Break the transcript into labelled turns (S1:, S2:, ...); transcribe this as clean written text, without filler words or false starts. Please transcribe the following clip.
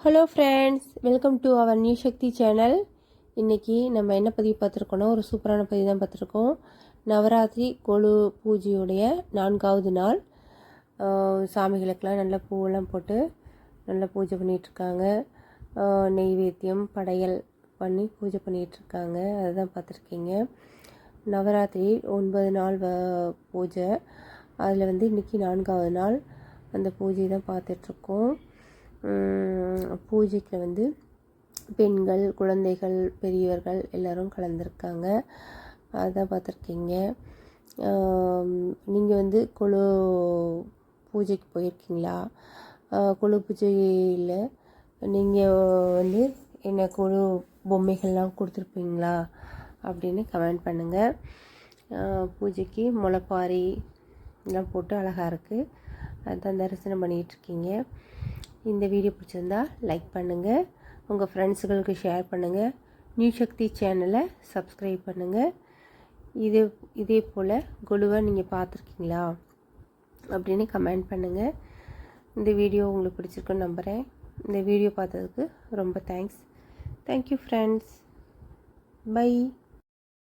S1: Hello friends, welcome to our new Sakthi channel. இன்றைக்கி நம்ம என்ன பதிவு பார்த்துருக்கோன்னா, ஒரு சூப்பரான பதிவு தான் பார்த்துருக்கோம். நவராத்திரி கொலு பூஜையுடைய 4வது நாள். சாமிகளுக்கெல்லாம் நல்லா பூவெல்லாம் போட்டு நல்லா பூஜை பண்ணிகிட்ருக்காங்க. நெய்வேத்தியம் படையல் பண்ணி பூஜை பண்ணிகிட்ருக்காங்க. அதுதான் பார்த்துருக்கீங்க. நவராத்திரி 9 நாள் பூஜை. அதில் இன்றைக்கி 4வது நாள் அந்த பூஜை தான் பார்த்துட்ருக்கோம். பூஜைக்கு பெண்கள், குழந்தைகள், பெரியவர்கள் எல்லோரும் கலந்துருக்காங்க. அதுதான் பார்த்துருக்கீங்க. நீங்கள் கொலு பூஜைக்கு போயிருக்கீங்களா? கொலு பூஜையில் நீங்கள் என்ன கொலு பொம்மைகள்லாம் கொடுத்துருப்பீங்களா அப்படின்னு கமெண்ட் பண்ணுங்கள். பூஜைக்கு முளைப்பாரி எல்லாம் போட்டு அழகாக இருக்குது. அதுதான் தரிசனம் பண்ணிகிட்ருக்கீங்க. இந்த வீடியோ பிடிச்சிருந்தா லைக் பண்ணுங்கள், உங்கள் ஃப்ரெண்ட்ஸுகளுக்கு ஷேர் பண்ணுங்கள், நியூ சக்தி சேனலை சப்ஸ்கிரைப் பண்ணுங்கள். இதே போல் கொலுவை நீங்கள் பார்த்துருக்கீங்களா அப்படின்னு கமெண்ட் பண்ணுங்கள். இந்த வீடியோ உங்களுக்கு பிடிச்சிருக்குன்னு நம்புகிறேன். இந்த வீடியோ பார்த்ததுக்கு ரொம்ப தேங்க்ஸ். Thank you friends. பை.